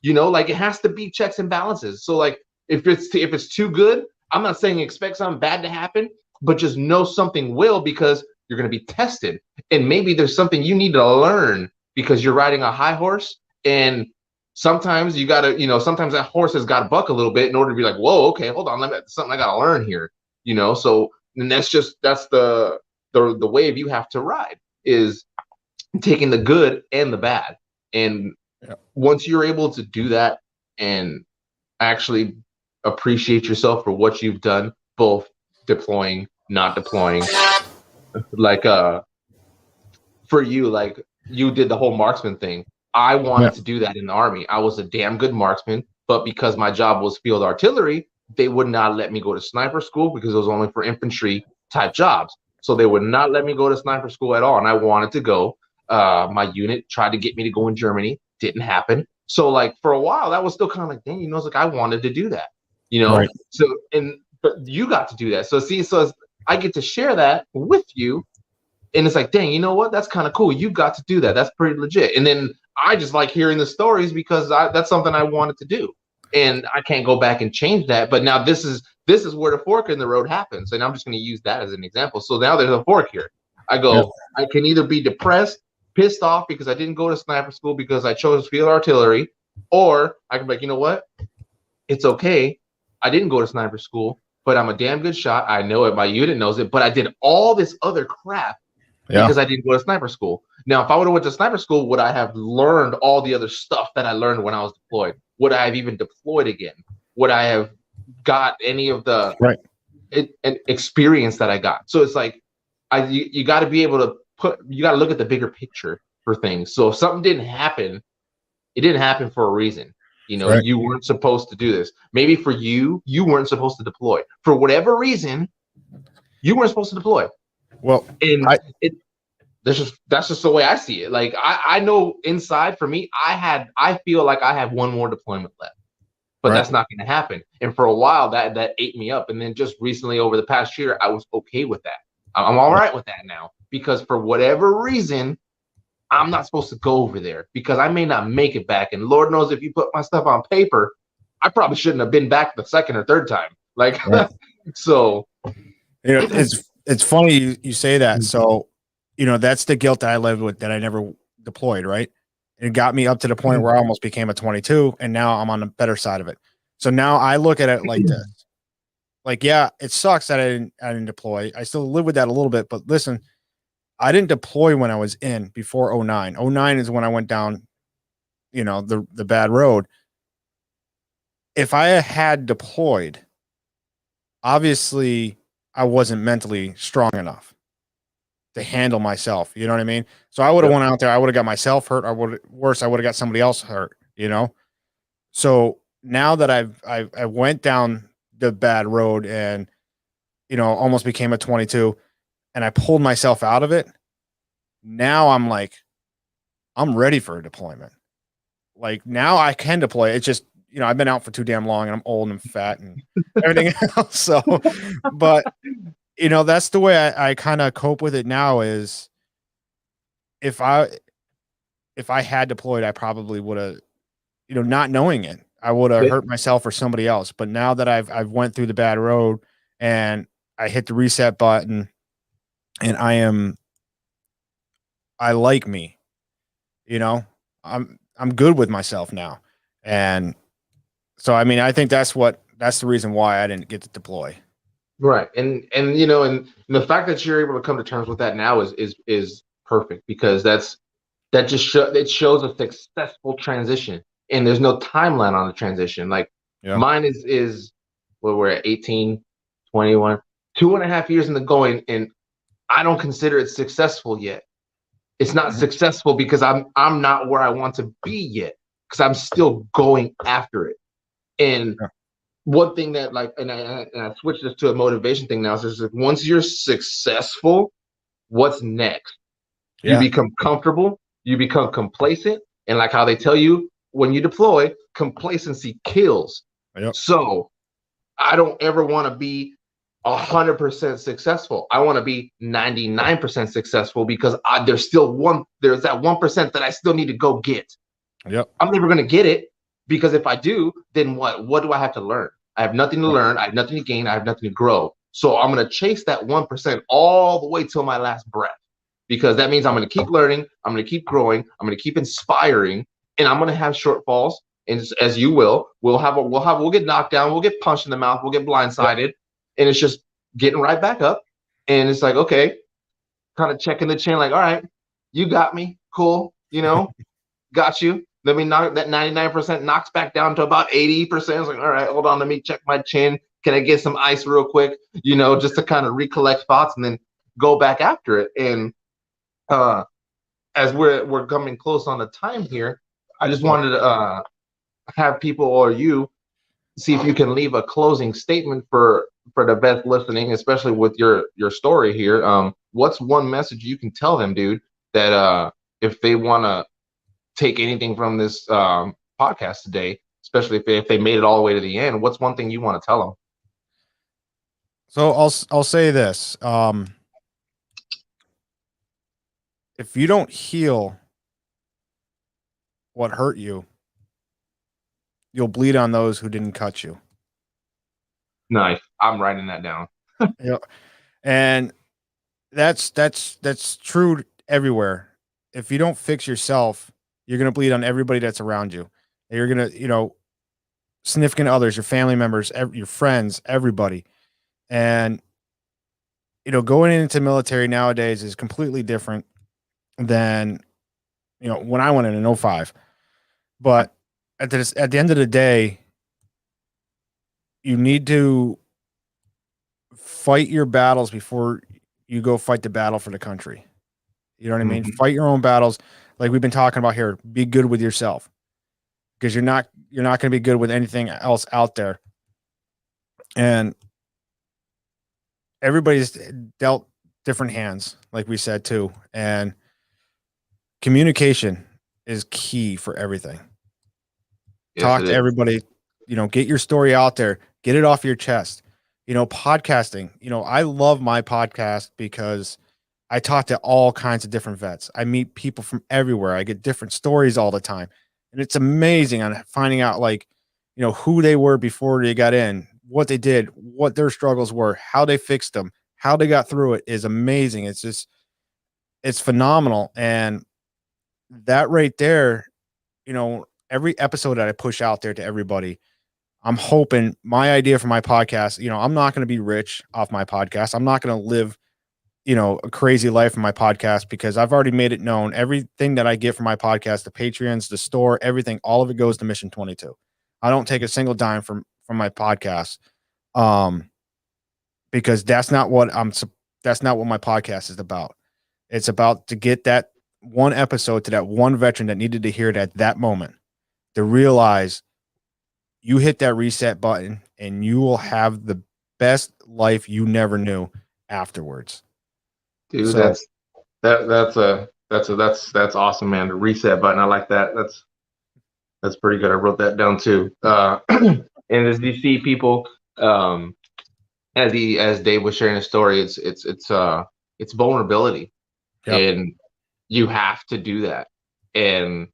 Yeah. Like it has to be checks and balances. So like if it's too good, I'm not saying expect something bad to happen, but just know something will, because you're going to be tested. And maybe there's something you need to learn because you're riding a high horse, and sometimes you got to, sometimes that horse has got to buck a little bit in order to be like, whoa, okay, hold on, something I got to learn here, so, and that's the wave you have to ride, is taking the good and the bad. And once you're able to do that and actually appreciate yourself for what you've done, both deploying, not deploying, like for you, like you did the whole marksman thing. I wanted to do that in the Army. I was a damn good marksman, but because my job was field artillery, they would not let me go to sniper school because it was only for infantry type jobs. So they would not let me go to sniper school at all. And I wanted to go. My unit tried to get me to go in Germany. Didn't happen. So like for a while, that was still kind of like, dang, it's like I wanted to do that, Right. So, but you got to do that. So see, I get to share that with you. And it's like, dang, you know what? That's kind of cool. You got to do that. That's pretty legit. And then I just like hearing the stories because that's something I wanted to do. And I can't go back and change that. But now this is where the fork in the road happens. And I'm just going to use that as an example. So now there's a fork here. I go, I can either be depressed, pissed off because I didn't go to sniper school because I chose field artillery, or I can be like, you know what? It's okay. I didn't go to sniper school, but I'm a damn good shot. I know it. My unit knows it. But I did all this other crap because I didn't go to sniper school. Now, if I would have went to sniper school, would I have learned all the other stuff that I learned when I was deployed? Would I have even deployed again? Would I have got any of the experience that I got? So it's like, you got to be able to you got to look at the bigger picture for things. So if something didn't happen, it didn't happen for a reason. You weren't supposed to do this. Maybe for you weren't supposed to deploy. For whatever reason, you weren't supposed to deploy. Well, and that's just the way I see it. Like I know inside for me, I feel like I have one more deployment left, but that's not going to happen. And for a while that ate me up. And then just recently over the past year, I was okay with that. I'm all right with that now, because for whatever reason, I'm not supposed to go over there because I may not make it back. And Lord knows if you put my stuff on paper, I probably shouldn't have been back the second or third time. Like, so it's funny you say that. So, that's the guilt that I lived with, that I never deployed, right? It got me up to the point where I almost became a 22, and now I'm on the better side of it. So now I look at it like this. Like, yeah, it sucks that I didn't deploy. I still live with that a little bit, but listen, I didn't deploy when I was in before 09. 09 is when I went down, the bad road. If I had deployed, obviously I wasn't mentally strong enough to handle myself. You know what I mean? So I would have went out there. I would have got myself hurt. I would have got somebody else hurt, So now that I went down the bad road and, almost became a 22 and I pulled myself out of it. Now I'm like, I'm ready for a deployment. Like now I can deploy. It's just, I've been out for too damn long and I'm old and fat and everything else. So, but that's the way I kind of cope with it now is if I had deployed, I probably would have, not knowing it, I would have hurt myself or somebody else. But now that I've went through the bad road and I hit the reset button and I like me, I'm good with myself now. And so, I mean, I think that's the reason why I didn't get to deploy. Right. And the fact that you're able to come to terms with that now is perfect, because it shows a successful transition, and there's no timeline on the transition. Like mine is well, we're at 18, 21, 2.5 years in the going, and I don't consider it successful yet. It's not successful because I'm not where I want to be yet, because I'm still going after it. And one thing that like, and I switched this to a motivation thing now. Is like once you're successful, what's next? You Yeah. become comfortable, you become complacent, and like how they tell you when you deploy, complacency kills. Yep. So I don't ever want to be 100% successful. I want to be 99% successful because there's that 1% that I still need to go get. Yep. I'm never going to get it because if I do, then what? What do I have to learn? I have nothing to learn. I have nothing to gain. I have nothing to grow. So I'm going to chase that 1% all the way till my last breath because that means I'm going to keep learning. I'm going to keep growing. I'm going to keep inspiring, and I'm going to have shortfalls. And as you will, we'll get knocked down. We'll get punched in the mouth. We'll get blindsided, and it's just getting right back up. And it's like, okay, kind of checking the chin, like, all right, you got me, cool, got you. Let me knock that 99% knocks back down to about 80%. It's like, all right, hold on, let me check my chin. Can I get some ice real quick? Just to kind of recollect thoughts and then go back after it. And as we're coming close on the time here, I just wanted to have people or you see if you can leave a closing statement for the best listening, especially with your story here. What's one message you can tell them, dude, that if they want to take anything from this podcast today, especially if they made it all the way to the end, what's one thing you want to tell them? So I'll say this. If you don't heal what hurt you, you'll bleed on those who didn't cut you. Nice. I'm writing that down. Yeah. And that's true everywhere. If you don't fix yourself, you're going to bleed on everybody that's around you. You're going to, significant others, your family members, your friends, everybody. And, going into military nowadays is completely different than, when I went in 2005. But at the end of the day, you need to fight your battles before you go fight the battle for the country. You know what I mean? Fight your own battles. Like we've been talking about here, be good with yourself because you're not going to be good with anything else out there. And everybody's dealt different hands, like we said too. And communication is key for everything. Yes, talk to everybody, get your story out there, get it off your chest. Podcasting, I love my podcast because I talk to all kinds of different vets. I meet people from everywhere. I get different stories all the time. And it's amazing on finding out who they were before they got in, what they did, what their struggles were, how they fixed them, how they got through it is amazing. It's phenomenal. And that right there, every episode that I push out there to everybody, I'm hoping my idea for my podcast, I'm not going to be rich off my podcast. I'm not going to live, a crazy life in my podcast because I've already made it known. Everything that I get from my podcast, the Patreons, the store, everything, all of it goes to Mission 22. I don't take a single dime from my podcast. Because that's not what my podcast is about. It's about to get that one episode to that one veteran that needed to hear it at that moment to realize you hit that reset button and you will have the best life you never knew afterwards. Dude, so, that's awesome, man. The reset button. I like that. That's pretty good. I wrote that down too. And as you see people, as Dave was sharing his story, it's vulnerability. Yep. And you have to do that. And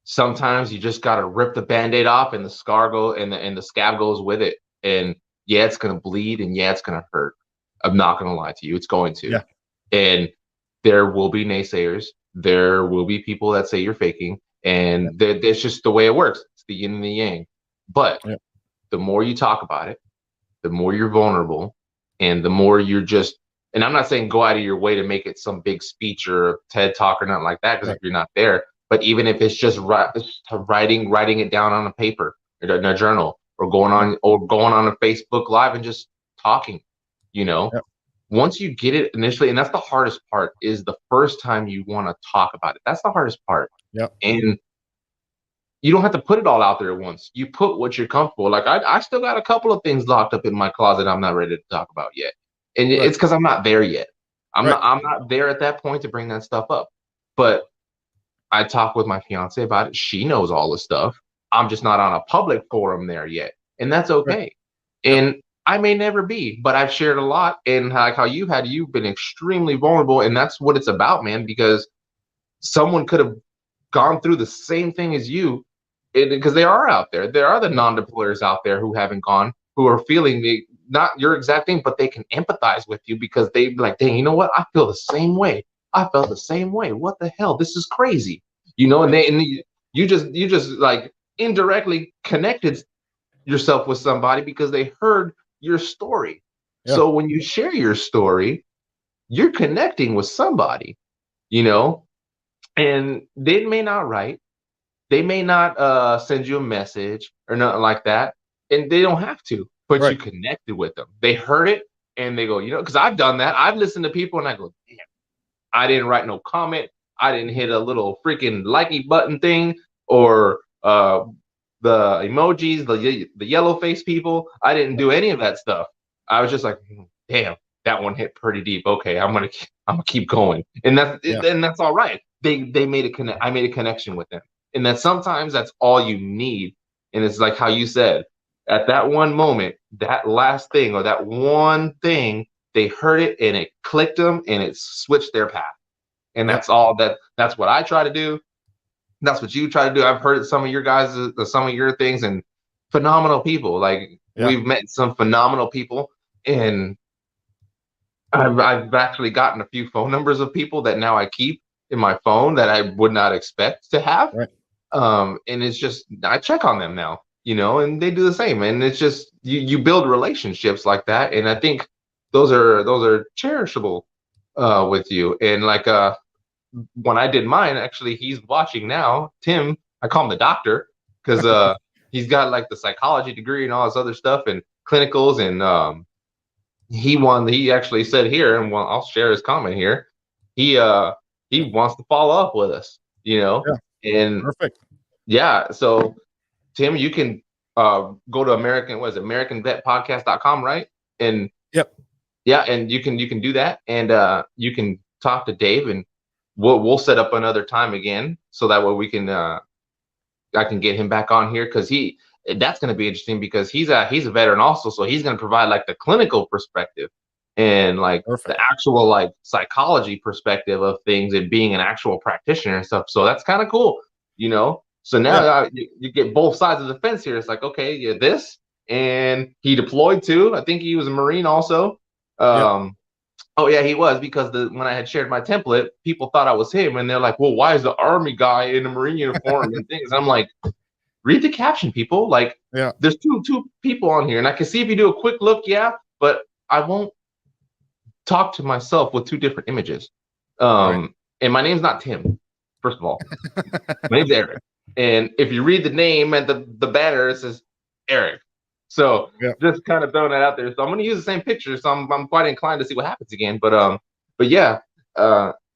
sometimes you just got to rip the Band-Aid off and the scar and the scab goes with it. And yeah, it's going to bleed and yeah, it's going to hurt. I'm not going to lie to you. It's going to. Yeah. And there will be naysayers. There will be people that say you're faking. And that's just the way it works. It's the yin and the yang. But the more you talk about it, the more you're vulnerable and the more you're just, and I'm not saying go out of your way to make it some big speech or TED talk or nothing like that, because if you're not there, but even if it's just writing it down on a paper or in a journal or going on a Facebook Live and just talking, once you get it initially, and that's the hardest part, is the first time you want to talk about it. That's the hardest part. Yep. And you don't have to put it all out there at once. You put what you're comfortable. Like I still got a couple of things locked up in my closet I'm not ready to talk about yet. And Right. it's because I'm not there yet. Right. I'm not there at that point to bring that stuff up. But I talk with my fiance about it. She knows all the stuff. I'm just not on a public forum there yet. And that's Right. okay. Yep. And I may never be, but I've shared a lot. And like how you've been extremely vulnerable. And that's what it's about, man, because someone could have gone through the same thing as you, because they are out there. There are the non-deployers out there who haven't gone, who are feeling not your exact thing, but they can empathize with you because they be like, dang, you know what? I feel the same way. I felt the same way. What the hell? This is crazy. You just like indirectly connected yourself with somebody because they heard your story. Yeah. So when you share your story, you're connecting with somebody, you know, and they may not write, they may not send you a message or nothing like that, and they don't have to, but Right. you connected with them. They heard it and they go, because I've done that. I've listened to people and I go, damn, I didn't write no comment. I didn't hit a little freaking likey button thing or the emojis, the yellow face people. I didn't do any of that stuff. I was just like, damn, that one hit pretty deep. Okay, I'm gonna keep going, and that's all right. They made a connect. I made a connection with them, and that sometimes that's all you need. And it's like how you said, at that one moment, that last thing or that one thing, they heard it and it clicked them and it switched their path. And that's all that's what I try to do. That's what you try to do. I've heard some of your guys, some of your things, and phenomenal people. Like we've met some phenomenal people, and I've actually gotten a few phone numbers of people that now I keep in my phone that I would not expect to have. Right. And it's just I check on them now, and they do the same. And it's just you build relationships like that, and I think those are cherishable with you. And like when I did mine, actually, he's watching now. Tim, I call him the doctor because he's got like the psychology degree and all this other stuff and clinicals. And he actually said here, and I'll share his comment here. He wants to follow up with us, and Perfect. yeah. So Tim, you can go to AmericanVetPodcast.com, right? And yeah, and you can do that, and you can talk to Dave, and we'll set up another time again so that way we can I can get him back on here because that's going to be interesting because he's a veteran also, so he's going to provide like the clinical perspective and like the actual like psychology perspective of things and being an actual practitioner and stuff. So that's kind of cool, So now you get both sides of the fence here. It's like, okay, yeah, this, and he deployed too. I think he was a Marine also. Oh yeah, he was, because when I had shared my template, people thought I was him, and they're like, "Well, why is the Army guy in a Marine uniform and things?" I'm like, read the caption, people. Like, there's two people on here, and I can see if you do a quick look, but I won't talk to myself with two different images. And my name's not Tim, first of all. My name's Eric, and if you read the name and the banner, it says Eric. So just kind of throwing that out there. So I'm going to use the same picture. So I'm quite inclined to see what happens again. But yeah,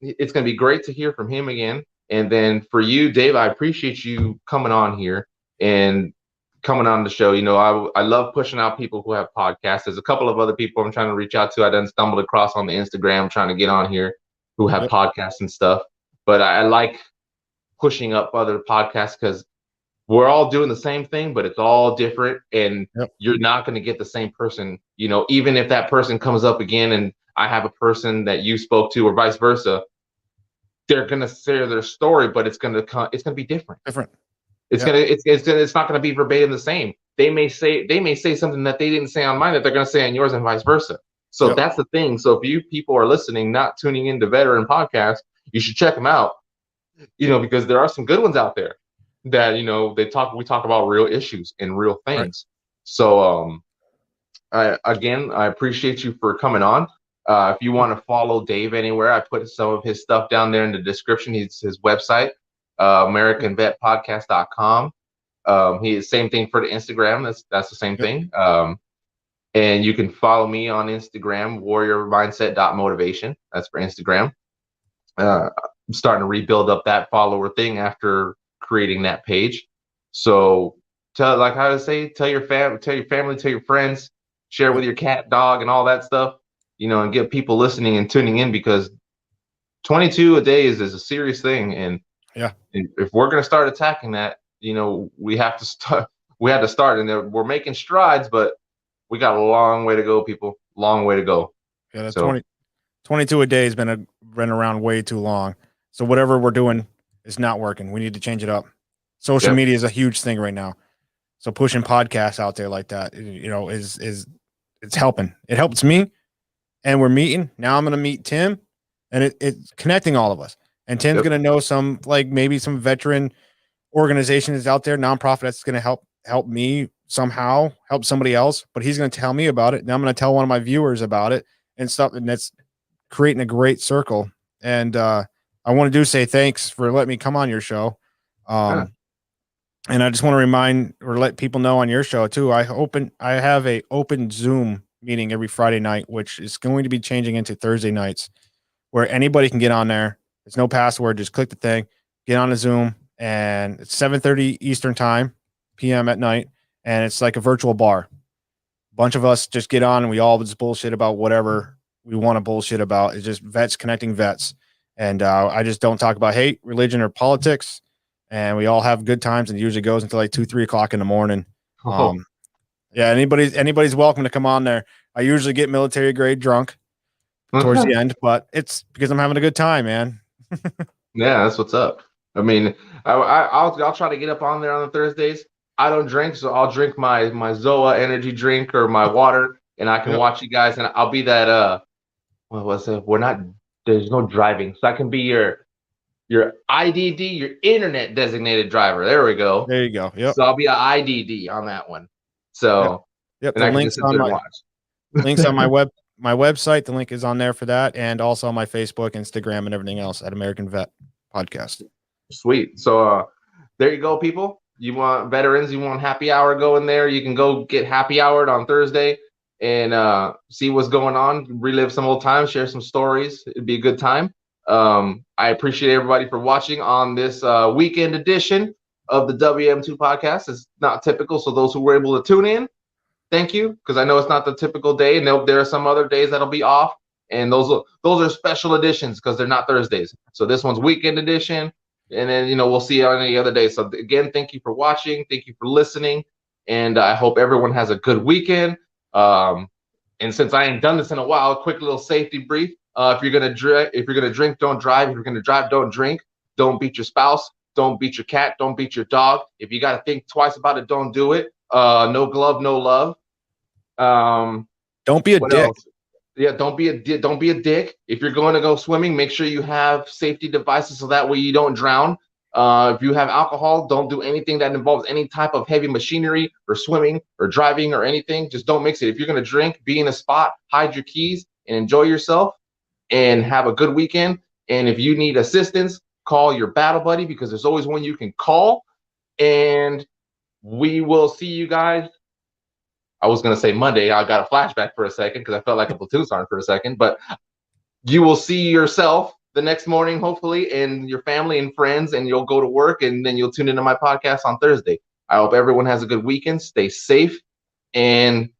it's going to be great to hear from him again. And then for you, Dave, I appreciate you coming on here and coming on the show. I love pushing out people who have podcasts. There's a couple of other people I'm trying to reach out to. I done stumbled across on the Instagram trying to get on here who have podcasts and stuff. But I like pushing up other podcasts because we're all doing the same thing, but it's all different, and you're not going to get the same person, even if that person comes up again and I have a person that you spoke to or vice versa, they're going to share their story, but it's going to be different. It's not going to be verbatim the same. They may say something that they didn't say on mine that they're going to say on yours and vice versa. So that's the thing. So if you people are listening, not tuning into Veteran Podcast, you should check them out, because there are some good ones out there that we talk about real issues and real things. So I appreciate you for coming on. If you want to follow Dave anywhere, I put some of his stuff down there in the description. His website, AmericanVetPodcast.com. He is same thing for the Instagram. That's the same thing. And you can follow me on Instagram, warriormindset.motivation. That's for Instagram. I'm starting to rebuild up that follower thing after creating that page. So tell your family, tell your friends, share with your cat, dog, and all that stuff, and get people listening and tuning in, because 22 a day is a serious thing. And if we're going to start attacking that, we have to start. We had to start, and we're making strides, but we got a long way to go, people. Long way to go. Yeah, that's 22 a day has been around way too long. So whatever we're doing is not working. We need to change it up. Social media is a huge thing right now. So pushing podcasts out there like that, is it's helping. It helps me, and we're meeting. Now I'm going to meet Tim, and it's connecting all of us. And Tim's going to know some, like, maybe some veteran organizations out there, nonprofit, that's going to help me somehow, help somebody else. But he's going to tell me about it. Now I'm going to tell one of my viewers about it and stuff. And that's creating a great circle. And I want to say thanks for letting me come on your show. And I just want to remind or let people know on your show too. I have a open Zoom meeting every Friday night, which is going to be changing into Thursday nights, where anybody can get on there. There's no password. Just click the thing, get on a Zoom, and it's 7:30 Eastern time, PM at night. And it's like a virtual bar. A bunch of us just get on and we all just bullshit about whatever we want to bullshit about. It's just vets connecting vets. And I just don't talk about hate, religion, or politics. And we all have good times, and it usually goes until like 2-3 o'clock in the morning. Anybody's welcome to come on there. I usually get military grade drunk towards the end, but it's because I'm having a good time, man. Yeah, that's what's up. I mean, I'll try to get up on there on the Thursdays. I don't drink, so I'll drink my Zoa energy drink or my water, and I can watch you guys, and I'll be that what was it? There's no driving, so I can be your IDD, your internet designated driver. There we go. There you go. Yep. So I'll be an IDD on that one. So and the links on my website. The link is on there for that, and also on my Facebook, Instagram, and everything else at American Vet Podcast. Sweet. So there you go, people. You want veterans, you want happy hour, go in there. You can go get happy houred on Thursday and see what's going on, relive some old times, share some stories. It'd be a good time. I appreciate everybody for watching on this weekend edition of the WM2 podcast. It's not typical, so those who were able to tune in, thank you, because I know it's not the typical day, and there are some other days that'll be off, and those are special editions because they're not Thursdays. So this one's weekend edition, and then we'll see you on any other day. So again, thank you for watching, thank you for listening, and I hope everyone has a good weekend. And since I ain't done this in a while, a quick little safety brief. If you're gonna drink, don't drive. If you're gonna drive, don't drink. Don't beat your spouse. Don't beat your cat. Don't beat your dog. If you gotta think twice about it, don't do it. No glove, no love. Don't be a dick. Else? Yeah, don't be a dick. If you're going to go swimming, make sure you have safety devices so that way you don't drown. If you have alcohol, don't do anything that involves any type of heavy machinery or swimming or driving or anything. Just don't mix it. If you're gonna drink, be in a spot, hide your keys, and enjoy yourself. And have a good weekend. And if you need assistance, call your battle buddy, because there's always one you can call. And we will see you guys. I was going to say Monday. I got a flashback for a second because I felt like a platoon sergeant for a second. But you will see yourself the next morning, hopefully, and your family and friends, and you'll go to work, and then you'll tune into my podcast on Thursday. I hope everyone has a good weekend. Stay safe. And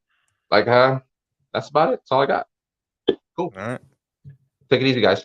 that's about it. That's all I got. Cool. All right. Take it easy, guys.